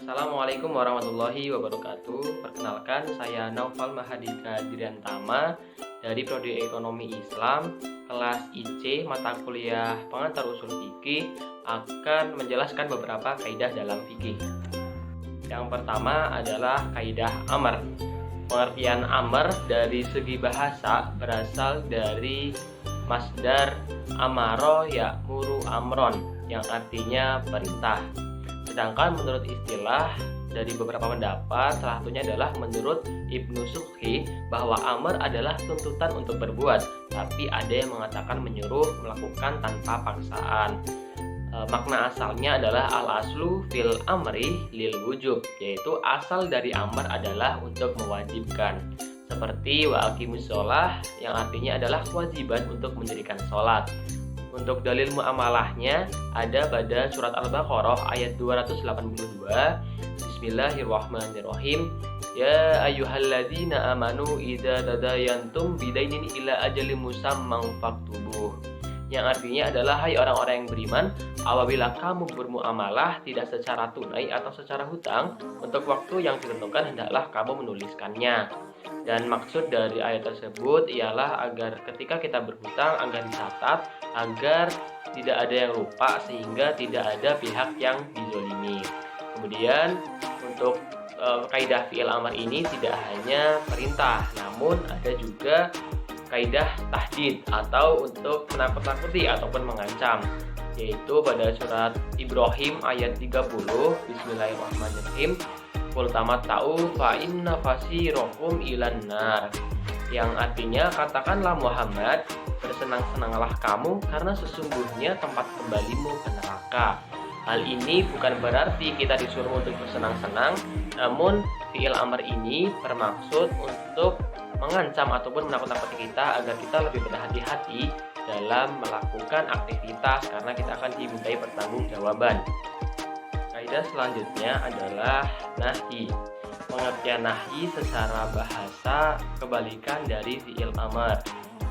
Assalamualaikum warahmatullahi wabarakatuh. Perkenalkan, saya Naufal Mahadika Dirantama dari Prodi Ekonomi Islam, kelas IC, mata kuliah Pengantar Usul Fikih, akan menjelaskan beberapa kaidah dalam fikih. Yang pertama adalah kaidah amr. Pengertian amr dari segi bahasa berasal dari masdar amaro ya'muru amron, yang artinya perintah. Sedangkan menurut istilah dari beberapa pendapat, salah satunya adalah menurut Ibnu Sukhi bahwa amr adalah tuntutan untuk berbuat, tapi ada yang mengatakan menyuruh melakukan tanpa paksaan. Makna asalnya adalah al-aslu fil amri lil wujub, yaitu asal dari amr adalah untuk mewajibkan. Seperti wa aqimus sholah, yang artinya adalah kewajiban untuk mendirikan sholat. Untuk dalil muamalahnya ada pada surat Al-Baqarah ayat 282. Bismillahirrahmanirrahim. Ya ayyuhalladzina amanu idza tadayantum bidainin ila ajalin musamman faktubuh. Yang artinya adalah, hai orang-orang yang beriman, apabila kamu bermuamalah tidak secara tunai atau secara hutang untuk waktu yang ditentukan, hendaklah kamu menuliskannya. Dan maksud dari ayat tersebut ialah agar ketika kita berhutang agar dicatat, agar tidak ada yang lupa sehingga tidak ada pihak yang dizolimi. Kemudian untuk kaidah fi'il amr ini tidak hanya perintah, namun ada juga kaidah tahdid atau untuk menakut-nakuti ataupun mengancam, yaitu pada surat Ibrahim ayat 30. Bismillahirrahmanirrahim. Qul tamatta'u fa inna fasirakum ilan nar, yang artinya katakanlah Muhammad, bersenang-senanglah kamu karena sesungguhnya tempat kembalimu ke neraka. Hal ini bukan berarti kita disuruh untuk bersenang-senang, namun fi'il amr ini bermaksud untuk mengancam ataupun menakut-nakuti kita agar kita lebih berhati-hati dalam melakukan aktivitas karena kita akan dimintai pertanggungjawaban. Kaidah selanjutnya adalah nahi. Pengertian nahi secara bahasa kebalikan dari fi'il amr,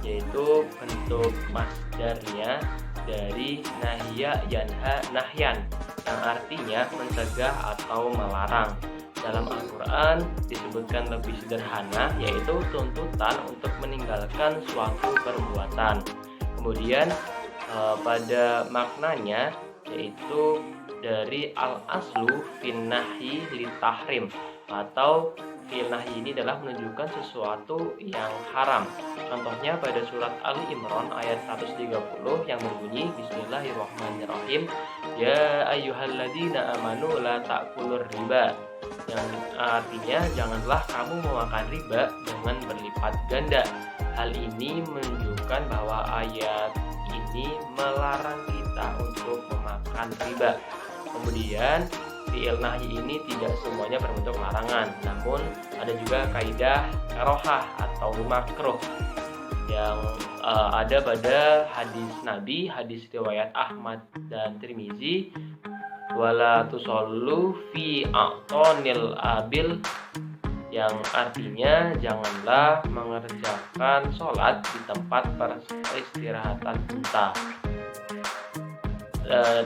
yaitu bentuk masdarnya dari nahya yanha nahyan, yang artinya mencegah atau melarang. Dalam Al-Quran disebutkan lebih sederhana, yaitu tuntutan untuk meninggalkan suatu perbuatan. Kemudian pada maknanya yaitu dari al-aslu fin nahyi litahrim, atau fi'il nahyi ini adalah menunjukkan sesuatu yang haram. Contohnya pada surat Ali Imran ayat 130 yang berbunyi Bismillahirrahmanirrahim. Ya ayyuhalladzina amanu la ta'kulur riba, yang artinya janganlah kamu memakan riba dengan berlipat ganda. Hal ini menunjukkan bahwa ayat ini melarang kita untuk memakan riba. Kemudian fi'il nahyi ini tidak semuanya berbentuk larangan, namun ada juga kaidah karohah atau makruh yang ada pada hadis Nabi, hadis riwayat Ahmad dan Tirmizi, wala tusollu fi a'tonil abil, yang artinya janganlah mengerjakan sholat di tempat peristirahatan unta.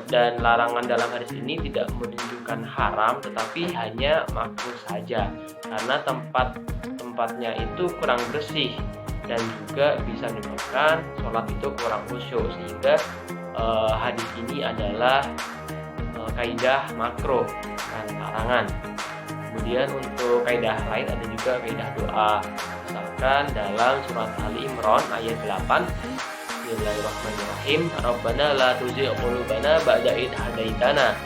Dan larangan dalam hadis ini tidak menunjukkan haram, tetapi hanya makruh saja, karena tempatnya itu kurang bersih dan juga bisa menyebabkan sholat itu kurang khusyuk, sehingga hadis ini adalah kaidah makruh dan larangan. Kemudian untuk kaidah lain ada juga kaidah doa, misalkan dalam surat Ali Imran ayat 8. Bismillahirrahmanirrahim. Rabbana la tuzigh qulubana ba'da idh hadaitana,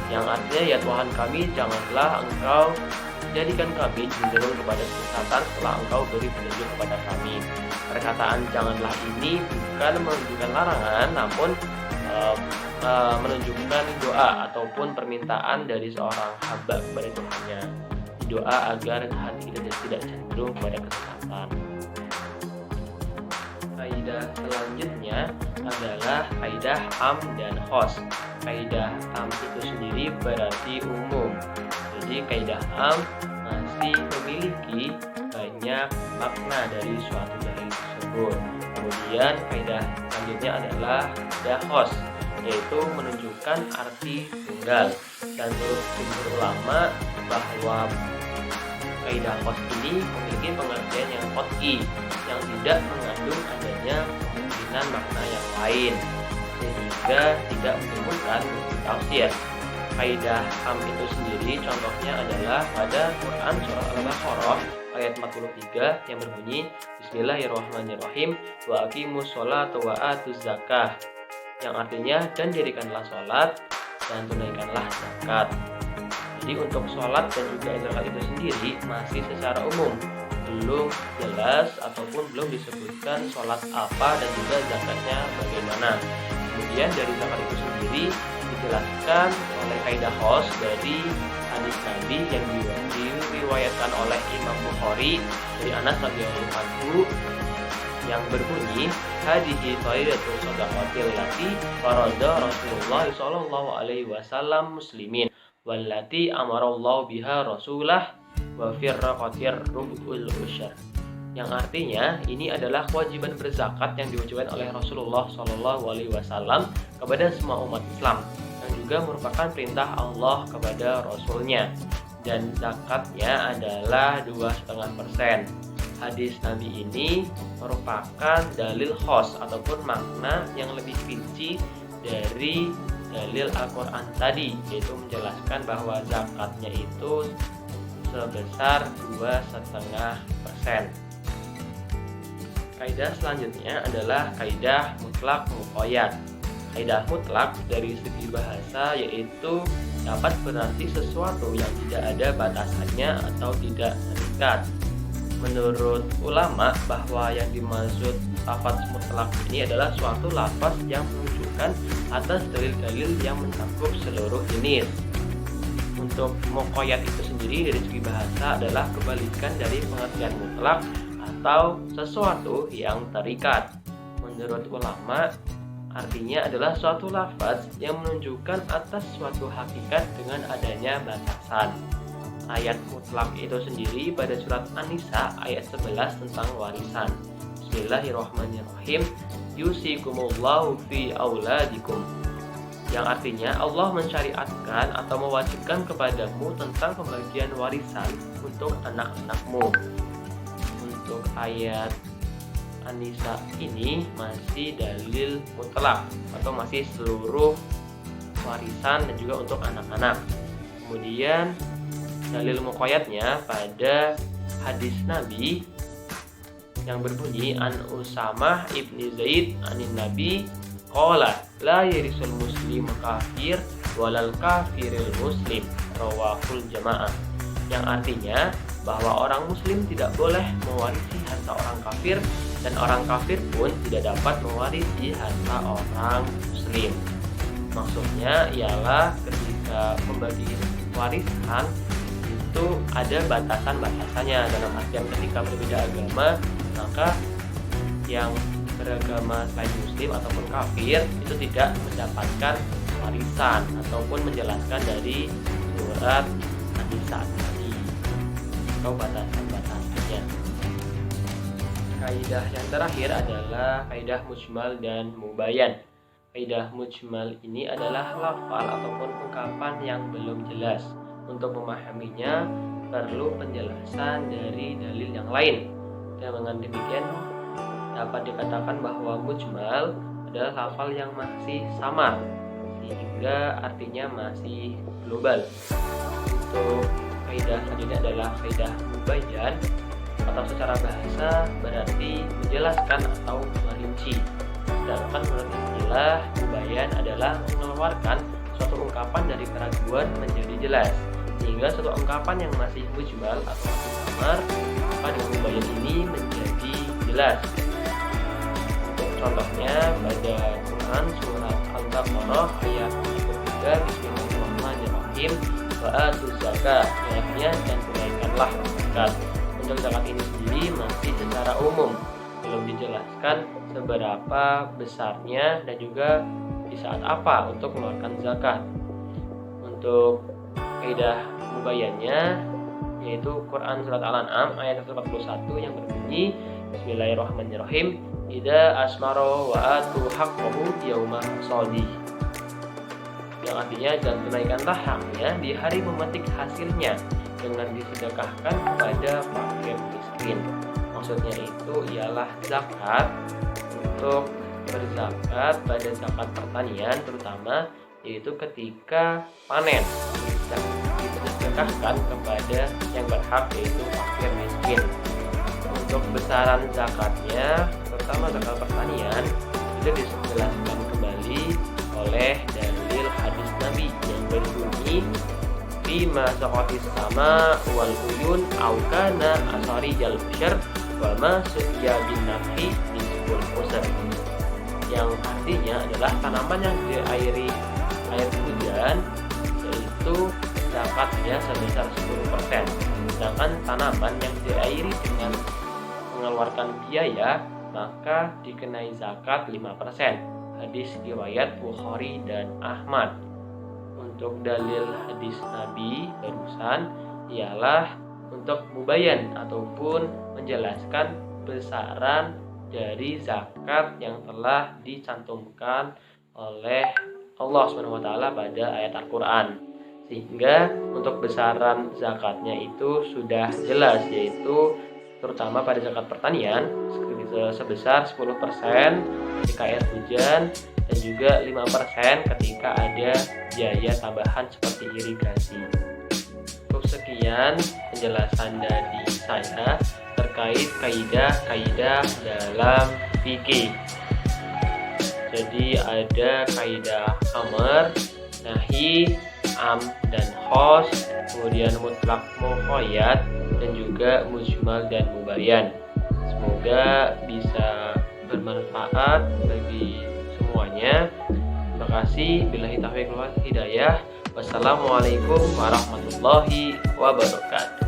yang artinya ya Tuhan kami, janganlah engkau jadikan kami cenderung kepada kesesatan setelah engkau beri petunjuk kepada kami. Perkataan janganlah ini bukan menunjukkan larangan, namun menunjukkan doa ataupun permintaan dari seorang hamba kepada Tuhannya, doa agar hati kita tidak cenderung kepada kesesatan. Kaidah selanjutnya adalah kaidah am dan khos. Kaidah am itu sendiri berarti umum. Jadi kaidah am masih memiliki banyak makna dari suatu dalil tersebut. Kemudian kaidah selanjutnya adalah kaidah khos, yaitu menunjukkan arti tunggal. Dan menurut jumhur ulama bahwa kaidah qos ini memiliki pengertian yang qot'i, yang tidak mengandung adanya kemungkinan makna yang lain, sehingga tidak menimbulkan tafsir. Kaidah am itu sendiri contohnya adalah pada Quran surah Al-Baqarah ayat 43 yang berbunyi Bismillahirrahmanirrahim wa aqimus sholata wa atuz zakah, yang artinya dan dirikanlah sholat dan tunaikanlah zakat. Jadi untuk sholat dan juga zakat itu sendiri masih secara umum belum jelas ataupun belum disebutkan sholat apa dan juga zakatnya bagaimana. Kemudian dari zakat itu sendiri dijelaskan oleh kaidah khos dari hadis Nabi yang diriwayatkan oleh Imam Bukhari dari Anas radhiyallahu anhu yang berbunyi hadihi faidatul shadaqatil lati farada Rasulullah sallallahu alaihi wasallam muslimin wallati amarallahu biha rasulah wa firqatir rubul usyar, yang artinya ini adalah kewajiban berzakat yang diwajibkan oleh Rasulullah sallallahu alaihi wasallam kepada semua umat Islam, yang juga merupakan perintah Allah kepada Rasulnya, dan zakatnya adalah 2,5%. Hadis Nabi ini merupakan dalil khos ataupun makna yang lebih rinci dari dalil Al-Quran tadi, yaitu menjelaskan bahwa zakatnya itu sebesar 2,5%. Kaidah selanjutnya adalah kaidah mutlak muqayyad. Kaidah mutlak dari segi bahasa yaitu dapat berarti sesuatu yang tidak ada batasannya atau tidak terikat. Menurut ulama bahwa yang dimaksud lafaz mutlak ini adalah suatu lafaz yang menunjukkan atas dalil-dalil yang mencakup seluruh jenis. Untuk muqayyad itu sendiri dari segi bahasa adalah kebalikan dari pengertian mutlak atau sesuatu yang terikat. Menurut ulama, artinya adalah suatu lafaz yang menunjukkan atas suatu hakikat dengan adanya batasan. Ayat mutlak itu sendiri pada surat An-Nisa ayat 11 tentang warisan. Bismillahirrahmanirrahim. Yusikumullahu fi auladikum, yang artinya Allah mensyariatkan atau mewajibkan kepadamu tentang pembagian warisan untuk anak-anakmu. Untuk ayat An-Nisa ini masih dalil mutlak atau masih seluruh warisan dan juga untuk anak-anak. Kemudian dalil muqayyadnya pada hadis Nabi yang berbunyi an Usamah ibni Zaid anin Nabi qala la yarisul muslim kafir walal kafiril muslim rawahul jamaah, yang artinya bahwa orang muslim tidak boleh mewarisi harta orang kafir dan orang kafir pun tidak dapat mewarisi harta orang muslim. Maksudnya ialah ketika membagi warisan itu ada batasan-batasannya, dalam artian ketika berbeda agama maka yang beragama selain muslim ataupun kafir itu tidak mendapatkan warisan ataupun menjelaskan dari surat An-Nisa tadi atau batasan-batasannya. Kaidah yang terakhir adalah kaidah mujmal dan mubayyan. Kaidah mujmal ini adalah lafal ataupun ungkapan yang belum jelas. Untuk memahaminya perlu penjelasan dari dalil yang lain. Dengan demikian dapat dikatakan bahwa mujmal adalah lafal yang masih samar sehingga artinya masih global. Untuk kaidah selanjutnya adalah kaidah mubayyan, atau secara bahasa berarti menjelaskan atau merinci. Sedangkan menurut istilah mubayyan adalah mengeluarkan suatu ungkapan dari keraguan menjadi jelas, sehingga suatu ungkapan yang masih mujmal atau masih samar pada mubayyan ini menjadi jelas. Untuk contohnya pada Quran surat Al-Baqarah ayat 103 Bismillahirrahmanirrahim wa atuz zakah, artinya dan tunaikanlah zakat. Untuk zakat ini sendiri masih secara umum belum dijelaskan seberapa besarnya dan juga di saat apa untuk mengeluarkan zakat. Untuk kaidah mubayyannya yaitu Quran surat Al-An'am ayat 141 yang berbunyi Bismillahirrahmanirrahim idza asmara wa atu haqqahu yauma hasadi, yang artinya dan tunaikanlah haknya di hari memetik hasilnya dengan disedekahkan kepada fakir miskin. Maksudnya itu ialah zakat untuk berzakat pada zakat pertanian terutama, yaitu ketika panen disedekahkan kepada yang berhak yaitu fakir miskin. Untuk besaran zakatnya terutama zakat pertanian itu dijelaskan kembali oleh dalil hadis Nabi yang berbunyi bima saqatis sama wal uyun au kana asari jal busyar wa ma suqiya bin nafi nisful usr, yang artinya adalah tanaman yang diairi air hujan yaitu zakatnya sebesar 10%, sedangkan tanaman yang diairi dengan mengeluarkan biaya maka dikenai zakat 5%. Hadis riwayat Bukhari dan Ahmad. Untuk dalil hadis Nabi barusan ialah untuk mubayan ataupun menjelaskan besaran dari zakat yang telah dicantumkan oleh Allah SWT pada ayat Al-Quran, sehingga untuk besaran zakatnya itu sudah jelas, yaitu terutama pada zakat pertanian sebesar 10% ketika air hujan dan juga 5% ketika ada biaya tambahan seperti irigasi. Cukup sekian penjelasan dari saya terkait kaidah-kaidah dalam fikih. Jadi ada kaidah amr, nahi, am dan khos, kemudian mutlak, muqayyad, dan juga mujmal dan mubayyan. Semoga bisa bermanfaat bagi semuanya. Terima kasih. Billahi taufiq wal hidayah. Wassalamualaikum warahmatullahi wabarakatuh.